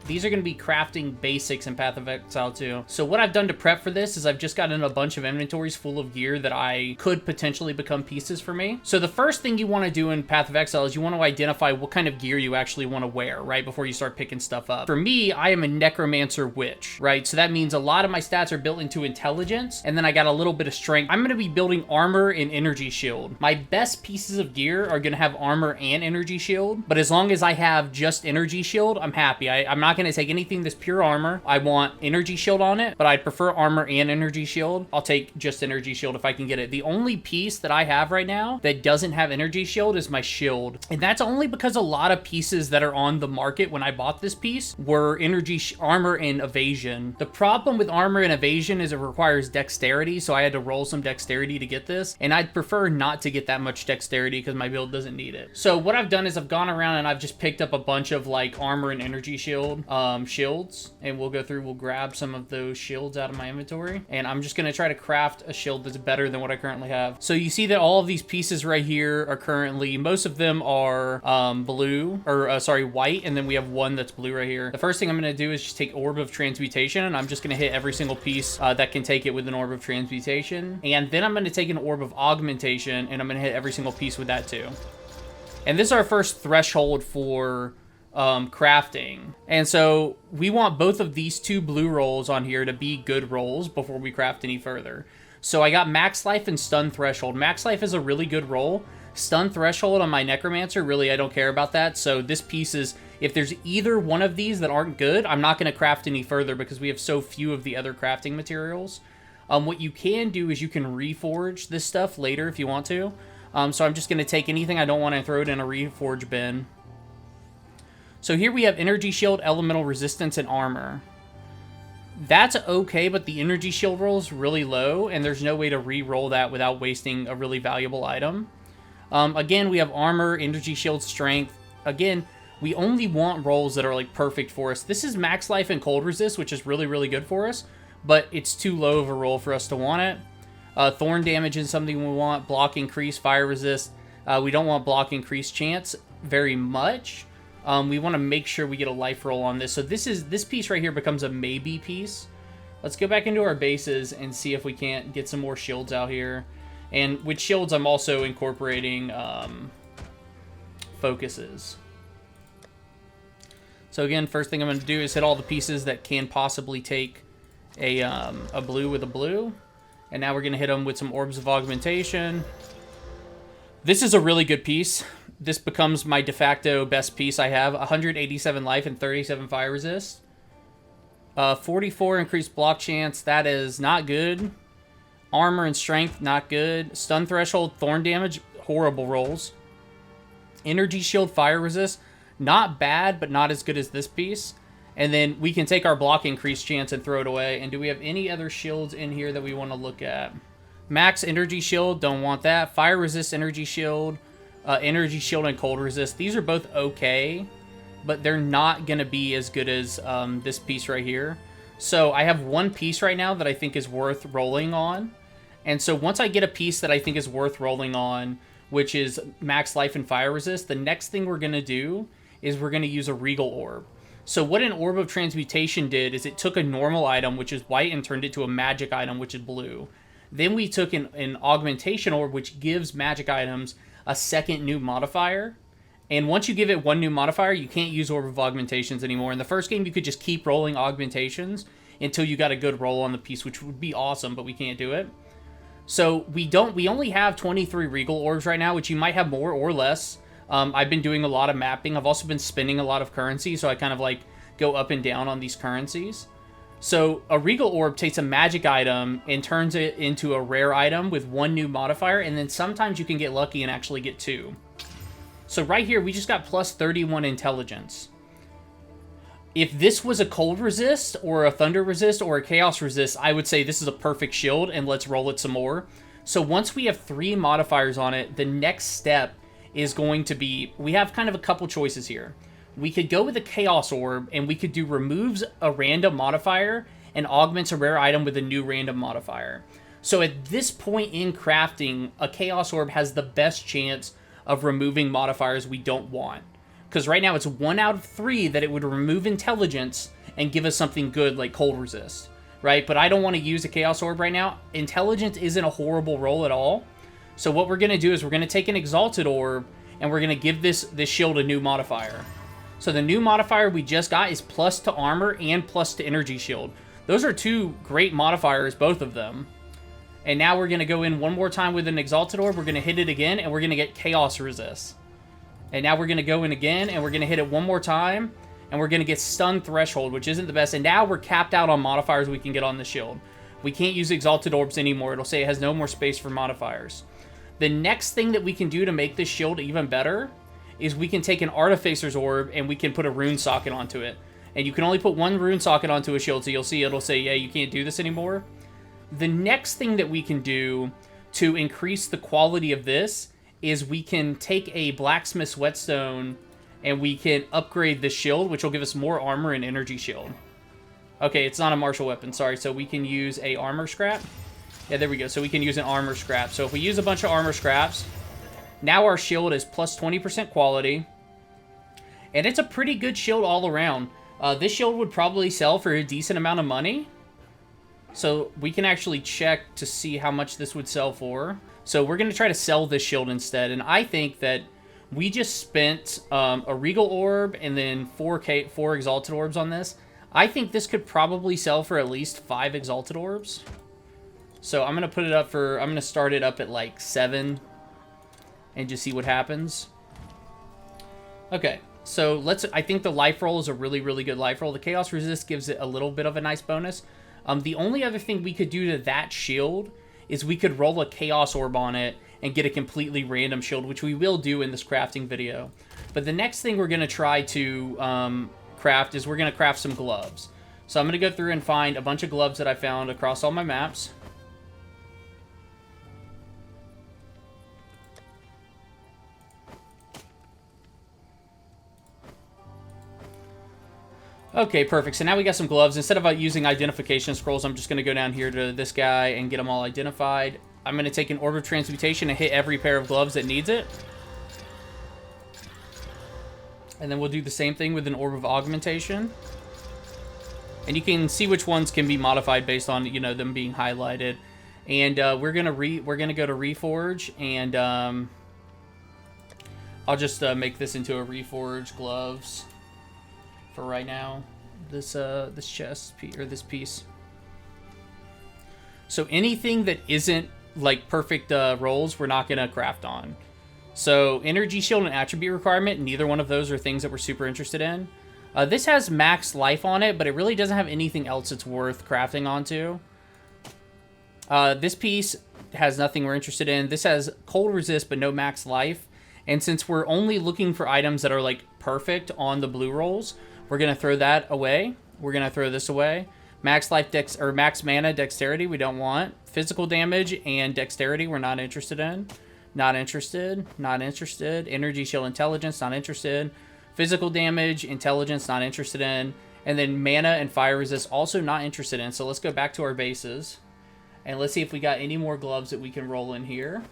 These are going to be crafting basics in Path of Exile 2. So what I've done to prep for this is I've just gotten a bunch of inventories full of gear that I could potentially become pieces for me. So the first thing you want to do in Path of Exile is you want to identify what kind of gear you actually want to wear, right, before you start picking stuff up. For me, I am a Necromancer Witch, right? So that means a lot of my stats are built into intelligence, and then I got a little bit of strength. I'm going to be building armor and energy shield. My best pieces of gear are going to have armor and energy shield, but as long as I have just energy shield, I'm happy. I'm not going to take anything that's pure armor. I want energy shield on it, but I'd prefer armor and energy shield. I'll take just energy shield if I can get it. The only piece that I have right now that doesn't have energy shield is my shield, and that's only because a lot of pieces that are on the market when I bought this piece were armor and evasion. The problem with armor and evasion is it requires dexterity, so I had to roll some dexterity to get this, and I'd prefer not to get that much dexterity because my build doesn't need it. So what I've done is I've gone around and I've just picked up a bunch of like armor and energy shield shields, and we'll grab some of those shields out of my inventory, and I'm just gonna try to craft a shield that's better than what I currently have. So you see that all of these pieces right here are currently, most of them are white, and then we have one that's blue right here. The first thing I'm gonna do is just take Orb of Transmutation, and I'm just gonna hit every single piece that can take it with an Orb of Transmutation, and then I'm gonna take an Orb of Augmentation, and I'm gonna hit every single piece with that too. And this is our first threshold for crafting. And so we want both of these two blue rolls on here to be good rolls before we craft any further. So I got Max Life and Stun Threshold. Max Life is a really good roll. Stun Threshold on my Necromancer, really, I don't care about that. So this piece is, if there's either one of these that aren't good, I'm not going to craft any further because we have so few of the other crafting materials. What you can do is you can reforge this stuff later if you want to. So I'm just going to take anything I don't want and throw it in a reforge bin. So here we have Energy Shield, Elemental Resistance, and Armor. That's okay, but the Energy Shield roll is really low, and there's no way to re-roll that without wasting a really valuable item. Again, we have Armor, Energy Shield, Strength. Again, we only want rolls that are like perfect for us. This is Max Life and Cold Resist, which is really, really good for us, but it's too low of a roll for us to want it. Thorn Damage is something we want. Block Increase, Fire Resist. We don't want Block Increase Chance very much. We want to make sure we get a life roll on this. So this piece right here becomes a maybe piece. Let's go back into our bases and see if we can't get some more shields out here. And with shields, I'm also incorporating focuses. So again, first thing I'm going to do is hit all the pieces that can possibly take a blue with a blue. And now we're going to hit them with some Orbs of Augmentation. This is a really good piece. This becomes my de facto best piece I have. 187 life and 37 fire resist. 44 increased block chance. That is not good. Armor and strength, not good. Stun threshold, thorn damage, horrible rolls. Energy shield, fire resist, not bad, but not as good as this piece. And then we can take our block increase chance and throw it away. And do we have any other shields in here that we want to look at? Max energy shield, don't want that. Fire resist, energy shield, energy shield, and cold resist. These are both okay, but they're not going to be as good as this piece right here. So I have one piece right now that I think is worth rolling on. And so once I get a piece that I think is worth rolling on, which is max life and fire resist, the next thing we're going to do is we're going to use a Regal Orb. So what an Orb of Transmutation did is it took a normal item, which is white, and turned it to a magic item, which is blue. Then we took an Augmentation Orb, which gives magic items a second new modifier. And once you give it one new modifier, you can't use Orb of Augmentations anymore. In the first game, you could just keep rolling Augmentations until you got a good roll on the piece, which would be awesome, but we can't do it. So we only have 23 Regal Orbs right now, which you might have more or less. I've been doing a lot of mapping. I've also been spending a lot of currency, so I kind of like go up and down on these currencies. So a Regal Orb takes a magic item and turns it into a rare item with one new modifier, and then sometimes you can get lucky and actually get two. So right here, we just got plus 31 intelligence. If this was a cold resist, or a thunder resist, or a chaos resist, I would say this is a perfect shield, and let's roll it some more. So once we have 3 modifiers on it, the next step is going to be, we have kind of a couple choices here. We could go with a Chaos Orb, and we could do removes a random modifier and augments a rare item with a new random modifier. So at this point in crafting, a Chaos Orb has the best chance of removing modifiers we don't want. Because right now it's 1 out of 3 that it would remove intelligence and give us something good like cold resist, right? But I don't want to use a Chaos Orb right now. Intelligence isn't a horrible roll at all. So what we're going to do is we're going to take an Exalted Orb and we're going to give this shield a new modifier. So the new modifier we just got is plus to armor and plus to energy shield. Those are 2 great modifiers, both of them. And now we're going to go in one more time with an Exalted Orb. We're going to hit it again, and we're going to get Chaos Resist. And now we're going to go in again, and we're going to hit it one more time, and we're going to get Stun Threshold, which isn't the best. And now we're capped out on modifiers we can get on the shield. We can't use Exalted Orbs anymore. It'll say it has no more space for modifiers. The next thing that we can do to make this shield even better is we can take an Artificer's Orb, and we can put a Rune Socket onto it. And you can only put 1 Rune Socket onto a shield, so you'll see it'll say, yeah, you can't do this anymore. The next thing that we can do to increase the quality of this is we can take a Blacksmith's Whetstone and we can upgrade the shield, which will give us more armor and energy shield. Okay, it's not a martial weapon, sorry. So we can use a armor scrap. Yeah, there we go. So we can use an armor scrap. So if we use a bunch of armor scraps, now our shield is plus 20% quality. And it's a pretty good shield all around. This shield would probably sell for a decent amount of money. So we can actually check to see how much this would sell for. So we're going to try to sell this shield instead. And I think that we just spent a Regal Orb and then 4 Exalted Orbs on this. I think this could probably sell for at least 5 Exalted Orbs. So I'm going to put it up for... I'm going to start it up at like 7 and just see what happens. Okay, so let's... I think the life roll is a really, really good life roll. The Chaos Resist gives it a little bit of a nice bonus. The only other thing we could do to that shield is we could roll a Chaos Orb on it and get a completely random shield, which we will do in this crafting video. But the next thing we're going to try to craft is we're going to craft some gloves. So I'm going to go through and find a bunch of gloves that I found across all my maps. Okay, perfect. So now we got some gloves. Instead of using identification scrolls, I'm just going to go down here to this guy and get them all identified. I'm going to take an Orb of Transmutation and hit every pair of gloves that needs it. And then we'll do the same thing with an Orb of Augmentation. And you can see which ones can be modified based on, you know, them being highlighted. And we're gonna go to Reforge, and I'll just make this into a Reforge gloves for right now. This chest piece, or this piece. So anything that isn't like perfect rolls, we're not gonna craft on. So energy shield and attribute requirement, neither one of those are things that we're super interested in. This has max life on it, but it really doesn't have anything else that's worth crafting onto. This piece has nothing we're interested in. This has cold resist, but no max life. And since we're only looking for items that are like perfect on the blue rolls, we're gonna throw that away. We're gonna throw this away. Max life dex or max mana dexterity, we don't want. Physical damage and dexterity, we're not interested in. Not interested. Not interested. Energy shield intelligence, not interested. Physical damage, intelligence, not interested in. And then mana and fire resist, also not interested in. So let's go back to our bases. And let's see if we got any more gloves that we can roll in here.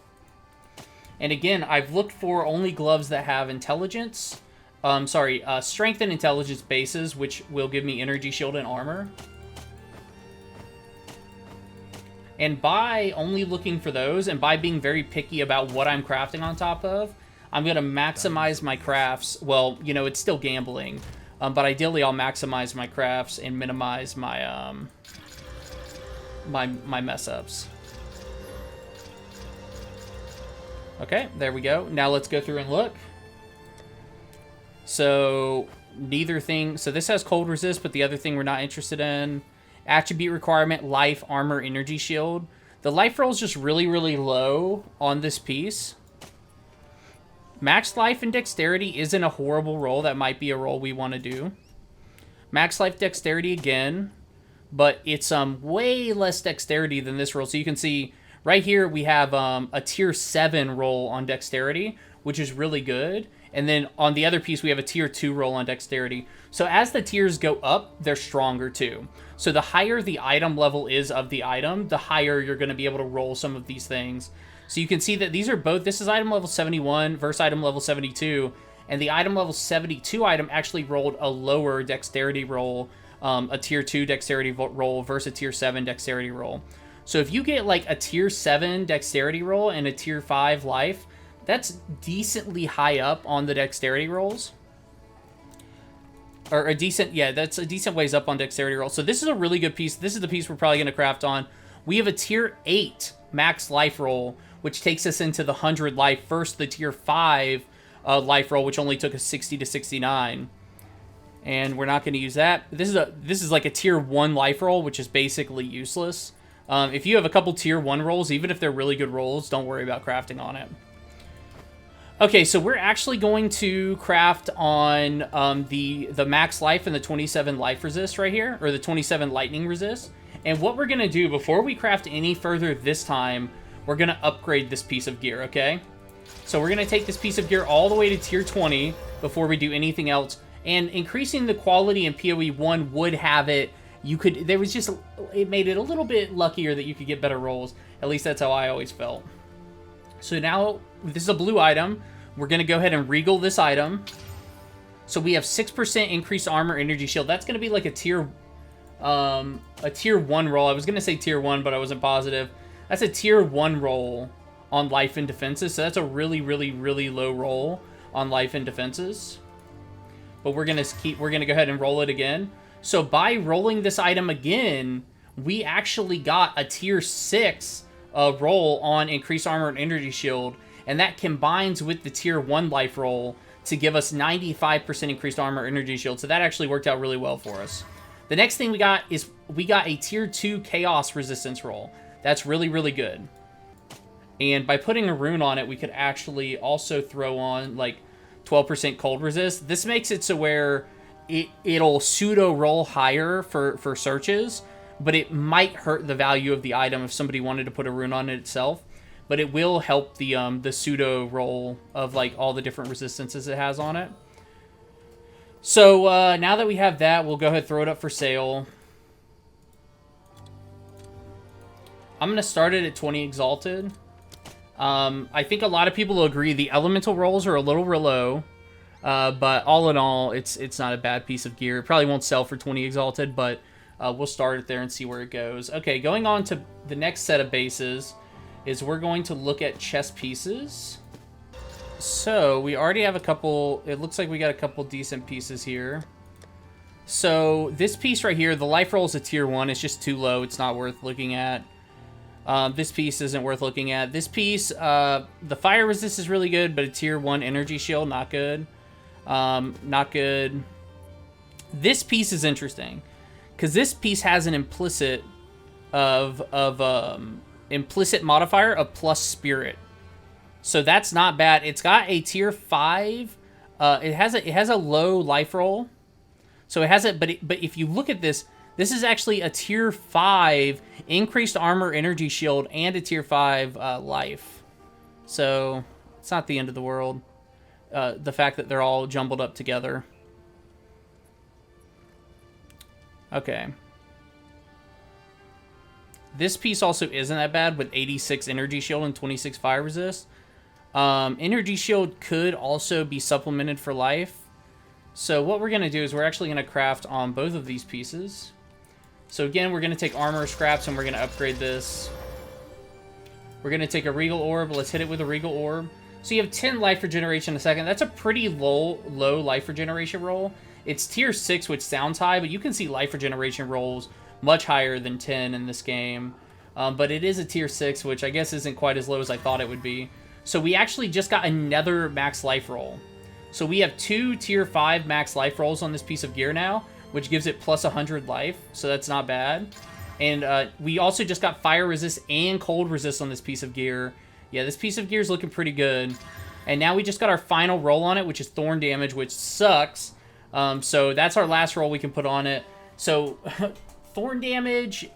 And again, I've looked for only gloves that have intelligence. Strength and intelligence bases, which will give me energy shield and armor. And by only looking for those, and by being very picky about what I'm crafting on top of, I'm going to maximize my crafts. Well, you know, it's still gambling. But ideally, I'll maximize my crafts and minimize my, my mess-ups. Okay, there we go. Now let's go through and look. So, neither thing... So this has cold resist, but the other thing we're not interested in. Attribute requirement, life, armor, energy shield. The life roll is just really, really low on this piece. Max life and dexterity isn't a horrible roll. That might be a roll we want to do. Max life dexterity again, but it's way less dexterity than this roll. So you can see right here we have a tier 7 roll on dexterity, which is really good. And then on the other piece, we have a tier 2 roll on dexterity. So as the tiers go up, they're stronger too. So the higher the item level is of the item, the higher you're going to be able to roll some of these things. So you can see that these are both, this is item level 71 versus item level 72. and the item level 72 item actually rolled a lower dexterity roll, a tier 2 dexterity roll versus a tier 7 dexterity roll. So if you get like a tier 7 dexterity roll and a tier 5 life, that's decently high up on the dexterity rolls. Or a decent, yeah, that's a decent ways up on dexterity rolls. So this is a really good piece. This is the piece we're probably going to craft on. We have a tier 8 max life roll, which takes us into the 100 life. First, the tier 5 life roll, which only took us 60 to 69. And we're not going to use that. This is like a tier 1 life roll, which is basically useless. If you have a couple tier 1 rolls, even if they're really good rolls, don't worry about crafting on it. Okay, so we're actually going to craft on the max life and the 27 life resist right here, or the 27 lightning resist. And what we're going to do before we craft any further this time, we're going to upgrade this piece of gear, okay? So we're going to take this piece of gear all the way to tier 20 before we do anything else. And increasing the quality in PoE 1 would have it, it made it a little bit luckier that you could get better rolls. At least that's how I always felt. So now, this is a blue item. We're going to go ahead and regal this item. So we have 6% increased armor, energy shield. That's going to be like a tier 1 roll. I was going to say tier 1, but I wasn't positive. That's a tier 1 roll on life and defenses. So that's a really, really, really low roll on life and defenses. But we're going to go ahead and roll it again. So by rolling this item again, we actually got a tier 6 roll on increased armor and energy shield, and that combines with the tier 1 life roll to give us 95% increased armor energy shield. So that actually worked out really well for us. The next thing we got is we got a tier 2 chaos resistance roll. That's really, really good. And by putting a rune on it, we could actually also throw on like 12% cold resist. This makes it so where it'll pseudo roll higher for searches, but it might hurt the value of the item if somebody wanted to put a rune on it itself. But it will help the pseudo roll of like all the different resistances it has on it. So now that we have that, we'll go ahead and throw it up for sale. I'm going to start it at 20 exalted. I think a lot of people will agree the elemental rolls are a little low. But all in all, it's not a bad piece of gear. It probably won't sell for 20 exalted, but we'll start it there and see where it goes. Okay, going on to the next set of bases is we're going to look at chest pieces. So we already have a couple. It looks like we got a couple decent pieces here. So this piece right here, the life roll is a tier 1. It's just too low. It's not worth looking at. This piece isn't worth looking at. This piece, the fire resist is really good, but a tier 1 energy shield, not good. Not good. This piece is interesting because this piece has an implicit implicit modifier of plus spirit, so that's not bad. It's got a tier 5. It has a low life roll, so it has it. But if you look at this, this is actually a tier 5 increased armor, energy shield, and a tier 5 life. So it's not the end of the world. The fact that they're all jumbled up together. Okay. This piece also isn't that bad with 86 energy shield and 26 fire resist. Energy shield could also be supplemented for life. So what we're going to do is we're actually going to craft on both of these pieces. So again, we're going to take armor scraps and we're going to upgrade this. We're going to take a regal orb. Let's hit it with a regal orb. So you have 10 life regeneration a second. That's a pretty low life regeneration roll. It's tier 6, which sounds high, but you can see life regeneration rolls much higher than 10 in this game. But it is a tier 6, which I guess isn't quite as low as I thought it would be. So we actually just got another max life roll. So we have 2 tier 5 max life rolls on this piece of gear now, which gives it plus 100 life. So that's not bad. And we also just got fire resist and cold resist on this piece of gear. Yeah, this piece of gear is looking pretty good. And now we just got our final roll on it, which is thorn damage, which sucks. So that's our last roll we can put on it. So thorn damage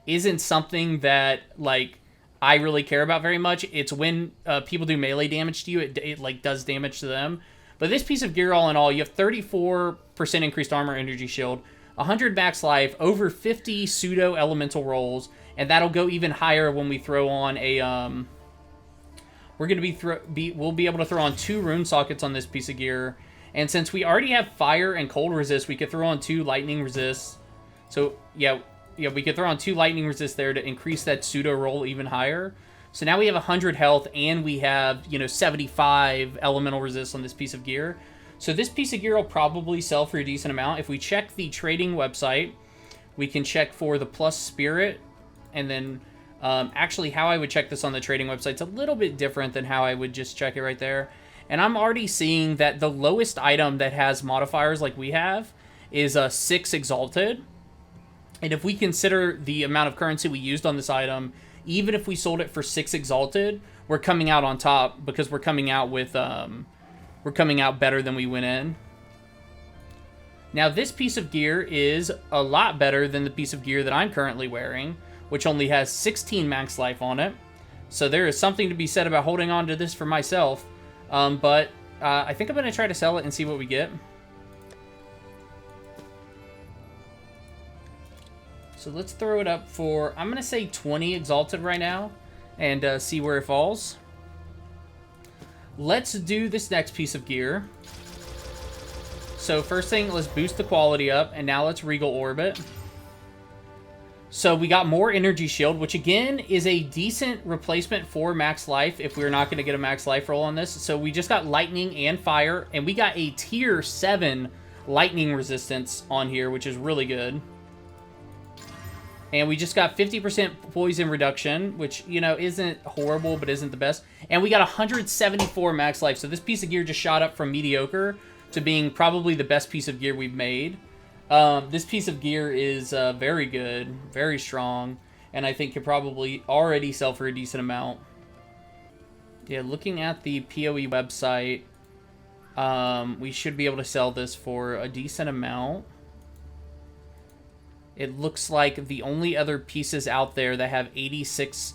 isn't something that like I really care about very much. It's when people do melee damage to you, it like does damage to them. But this piece of gear, all in all, you have 34% increased armor, energy shield, 100 max life, over 50 pseudo elemental rolls, and that'll go even higher when we throw on we're going to we'll be able to throw on 2 rune sockets on this piece of gear. And since we already have fire and cold resist, we could throw on 2 lightning resists. So, yeah, we could throw on 2 lightning resists there to increase that pseudo roll even higher. So now we have 100 health, and we have, 75 elemental resist on this piece of gear. So this piece of gear will probably sell for a decent amount. If we check the trading website, we can check for the plus spirit, and then actually how I would check this on the trading website is a little bit different than how I would just check it right there. And I'm already seeing that the lowest item that has modifiers like we have is 6 exalted. And if we consider the amount of currency we used on this item, even if we sold it for 6 exalted, we're coming out on top because we're coming out with we're coming out better than we went in. Now this piece of gear is a lot better than the piece of gear that I'm currently wearing, which only has 16 max life on it. So there is something to be said about holding on to this for myself. But I think I'm going to try to sell it and see what we get. So let's throw it up for, I'm going to say 20 exalted right now and see where it falls. Let's do this next piece of gear. So first thing, let's boost the quality up, and now let's Regal Orbit. So we got more energy shield, which again is a decent replacement for max life if we're not going to get a max life roll on this. So we just got lightning and fire, and we got a tier 7 lightning resistance on here, which is really good. And we just got 50% poison reduction, which, isn't horrible, but isn't the best. And we got 174 max life. So this piece of gear just shot up from mediocre to being probably the best piece of gear we've made. This piece of gear is very good, very strong, and I think could probably already sell for a decent amount. Yeah, looking at the PoE website, we should be able to sell this for a decent amount. It looks like the only other pieces out there that have 86%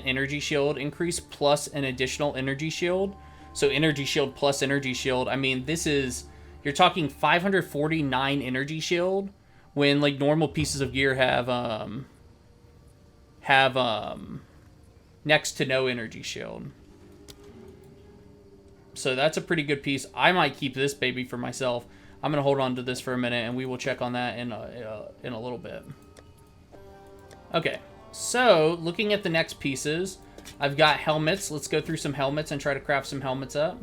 energy shield increase plus an additional energy shield. So energy shield plus energy shield. I mean, this is, you're talking 549 energy shield when like normal pieces of gear have next to no energy shield. So that's a pretty good piece. I might keep this baby for myself. I'm going to hold on to this for a minute, and we will check on that in a little bit. Okay, so looking at the next pieces, I've got helmets. Let's go through some helmets and try to craft some helmets up.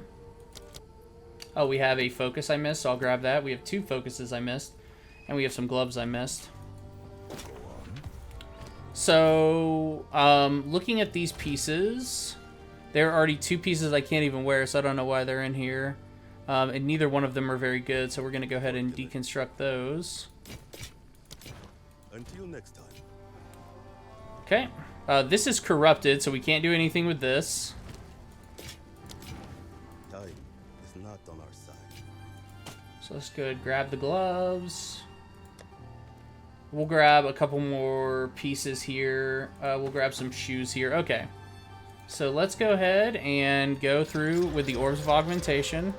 Oh, we have a focus I missed, so I'll grab that. We have 2 focuses I missed, and we have some gloves I missed. So, looking at these pieces, there are already 2 pieces I can't even wear, so I don't know why they're in here. And neither one of them are very good, so we're going to go ahead and deconstruct those. Until next time. Okay. This is corrupted, so we can't do anything with this. Time is not on our side. So let's go ahead and grab the gloves. We'll grab a couple more pieces here. We'll grab some shoes here. Okay. So let's go ahead and go through with the Orbs of Augmentation.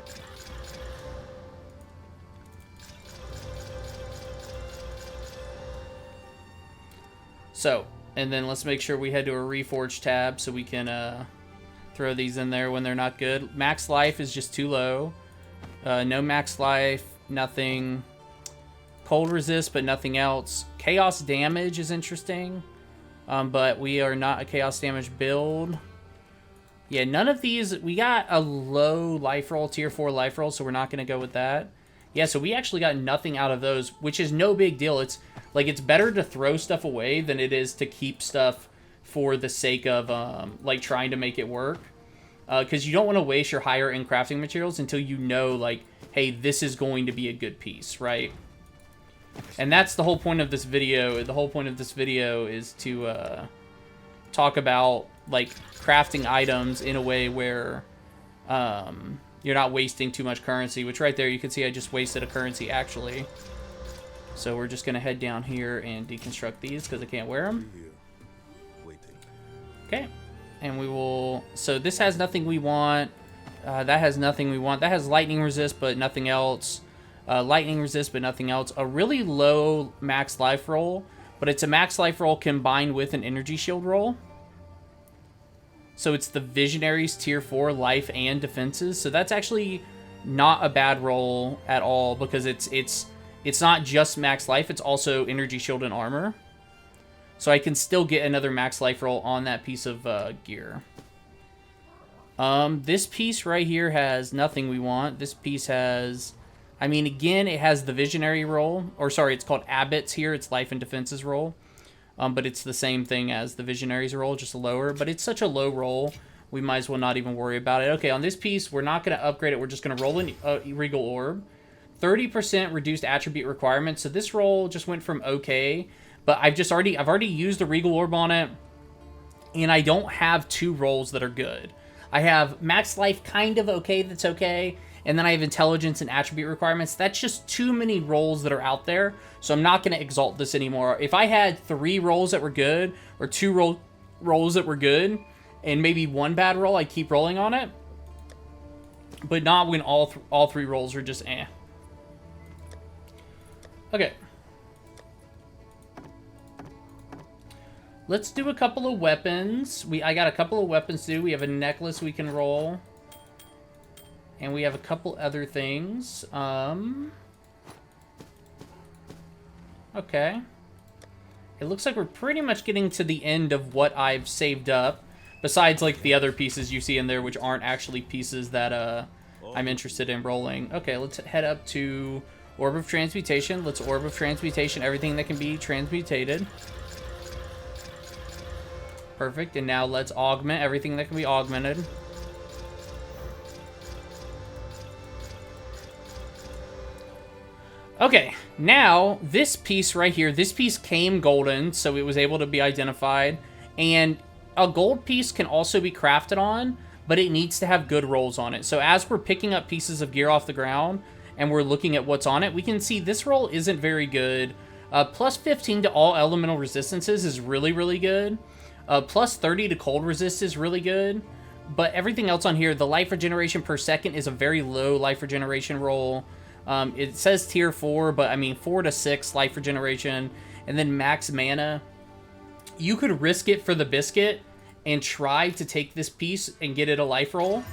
So, and then let's make sure we head to a Reforge tab so we can throw these in there when they're not good. Max life is just too low. No max life, nothing. Cold resist, but nothing else. Chaos damage is interesting, but we are not a chaos damage build. Yeah, none of these. We got a low life roll, tier 4 life roll, so we're not going to go with that. Yeah, so we actually got nothing out of those, which is no big deal. It's like, it's better to throw stuff away than it is to keep stuff for the sake of like trying to make it work. Because you don't want to waste your higher end crafting materials until you know, like, hey, this is going to be a good piece, right? And that's the whole point of this video. The whole point of this video is to talk about, like, crafting items in a way where you're not wasting too much currency, which right there you can see I just wasted a currency actually. So we're just going to head down here and deconstruct these because I can't wear them. Okay. And we will... So this has nothing we want. That has nothing we want. That has lightning resist, but nothing else. Lightning resist, but nothing else. A really low max life roll, but it's a max life roll combined with an energy shield roll. So it's the Visionaries tier 4 life and defenses. So that's actually not a bad roll at all, because it's not just max life, it's also energy, shield, and armor. So I can still get another max life roll on that piece of gear. This piece right here has nothing we want. This piece has, I mean, again, it has the Visionary roll. Or sorry, it's called Abbott's here. It's life and defenses roll. But it's the same thing as the Visionaries roll, just lower. But it's such a low roll, we might as well not even worry about it. Okay, on this piece, we're not going to upgrade it. We're just going to roll in Regal Orb. 30% reduced attribute requirement. So this roll just went from okay. But I've already used the Regal Orb on it. And I don't have 2 rolls that are good. I have max life kind of okay, that's okay. And then I have intelligence and attribute requirements. That's just too many rolls that are out there. So I'm not going to exalt this anymore. If I had 3 rolls that were good, or 2 rolls that were good, and maybe 1 bad roll, I'd keep rolling on it. But not when all 3 rolls are just eh. Okay. Let's do a couple of weapons. I got a couple of weapons to do. We have a necklace we can roll. And we have a couple other things. Okay. It looks like we're pretty much getting to the end of what I've saved up. Besides, like, the other pieces you see in there, which aren't actually pieces that I'm interested in rolling. Okay, let's head up to Orb of Transmutation. Let's Orb of Transmutation everything that can be transmutated. Perfect. And now let's augment everything that can be augmented. Okay, now this piece right here, this piece came golden, so it was able to be identified. And a gold piece can also be crafted on, but it needs to have good rolls on it. So as we're picking up pieces of gear off the ground and we're looking at what's on it, we can see this roll isn't very good. Plus 15 to all elemental resistances is really, really good. Plus 30 to cold resist is really good. But everything else on here, the life regeneration per second is a very low life regeneration roll. It says tier 4, but I mean 4 to 6 life regeneration. And then max mana. You could risk it for the biscuit and try to take this piece and get it a life roll.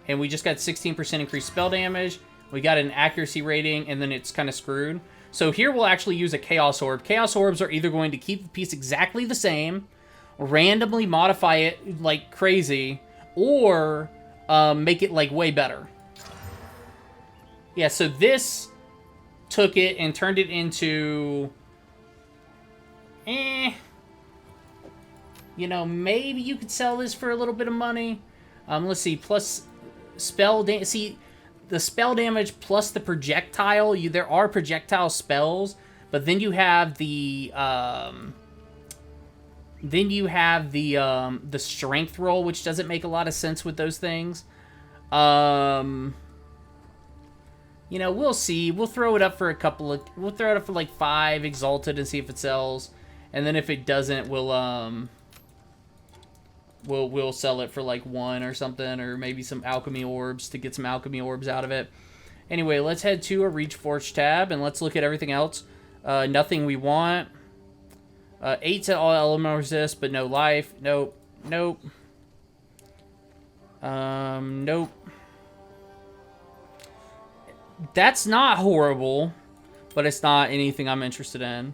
And we just got 16% increased spell damage. We got an accuracy rating, and then it's kind of screwed. So here we'll actually use a Chaos Orb. Chaos Orbs are either going to keep the piece exactly the same, randomly modify it like crazy, or make it like way better. Yeah, so this took it and turned it into... You know, maybe you could sell this for a little bit of money. Let's see, plus spell damage. See, the spell damage plus the projectile. There are projectile spells, but then you have the the strength roll, which doesn't make a lot of sense with those things. You know, we'll see. We'll throw it up for we'll throw it up for like 5 exalted and see if it sells. And then if it doesn't, we'll sell it for like 1 or something, or maybe some alchemy orbs to get some alchemy orbs out of it. Anyway, let's head to a Reach Forge tab and let's look at everything else. Nothing we want. 8 to all elemental resist, but no life. Nope. Nope. Nope. That's not horrible, but it's not anything I'm interested in.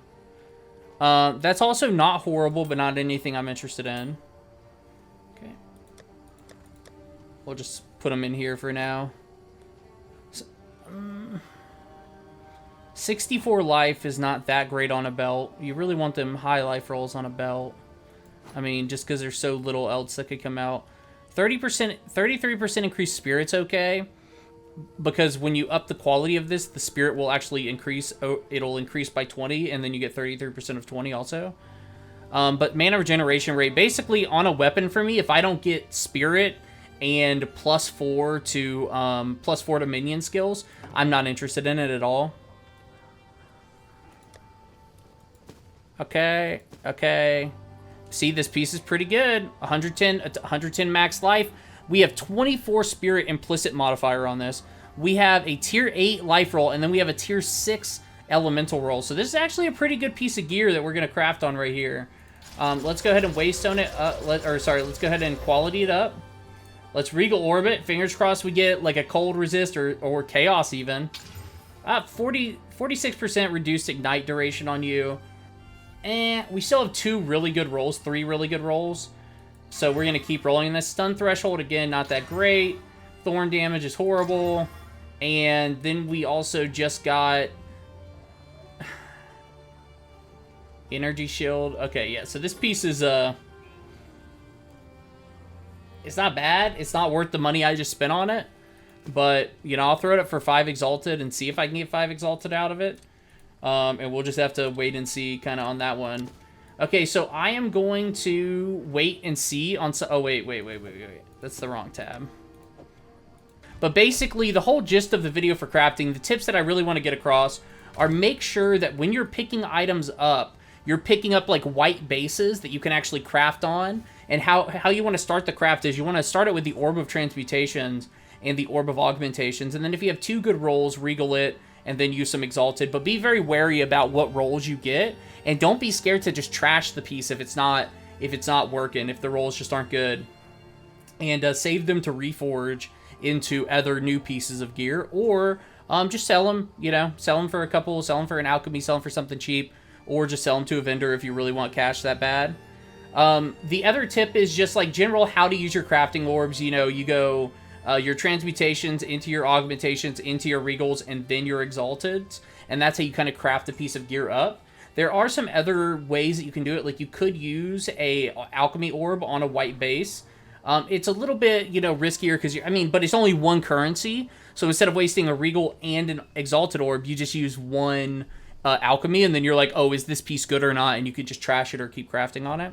That's also not horrible, but not anything I'm interested in. Okay. We'll just put them in here for now. 64 life is not that great on a belt. You really want them high life rolls on a belt. I mean, just because there's so little else that could come out. 30%, 33% increased spirit's okay. Because when you up the quality of this, the spirit will actually increase. It'll increase by 20, and then you get 33% of 20 also. But mana regeneration rate, basically on a weapon for me, if I don't get spirit and +4 to minion skills, I'm not interested in it at all. Okay, okay. See, this piece is pretty good. 110 max life. We have 24 spirit implicit modifier on this. We have a tier 8 life roll, and then we have a tier 6 elemental roll. So this is actually a pretty good piece of gear that we're going to craft on right here. Let's go ahead and waystone it. Let's go ahead and quality it up. Let's Regal Orbit. Fingers crossed we get like a cold resist or chaos even. 46% reduced ignite duration on you. And we still have 2 really good rolls, 3 really good rolls. So we're going to keep rolling this. Stun threshold, again, not that great. Thorn damage is horrible. And then we also just got energy shield. Okay, yeah, so this piece is it's not bad. It's not worth the money I just spent on it. But, you know, I'll throw it up for 5 Exalted and see if I can get 5 Exalted out of it. And we'll just have to wait and see kind of on that one. Okay, so I am going to wait and see on... Oh, wait. That's the wrong tab. But basically, the whole gist of the video for crafting, the tips that I really want to get across are make sure that when you're picking items up, you're picking up like white bases that you can actually craft on. And how you want to start the craft is you want to start it with the Orb of Transmutations and the Orb of Augmentations. And then if you have 2 good rolls, Regal it, and then use some Exalted. But be very wary about what rolls you get. And don't be scared to just trash the piece if it's not working, if the rolls just aren't good. And save them to reforge into other new pieces of gear. Or just sell them, you know, sell them for a couple, sell them for an alchemy, sell them for something cheap. Or just sell them to a vendor if you really want cash that bad. The other tip is just like general how to use your crafting orbs. You know, you go your transmutations into your augmentations, into your regals, and then your exalteds. And that's how you kind of craft a piece of gear up. There are some other ways that you can do it. Like you could use a alchemy orb on a white base. It's a little bit, you know, riskier because but it's only 1 currency. So instead of wasting a regal and an exalted orb, you just use 1 alchemy, and then you're like, oh, is this piece good or not? And you could just trash it or keep crafting on it.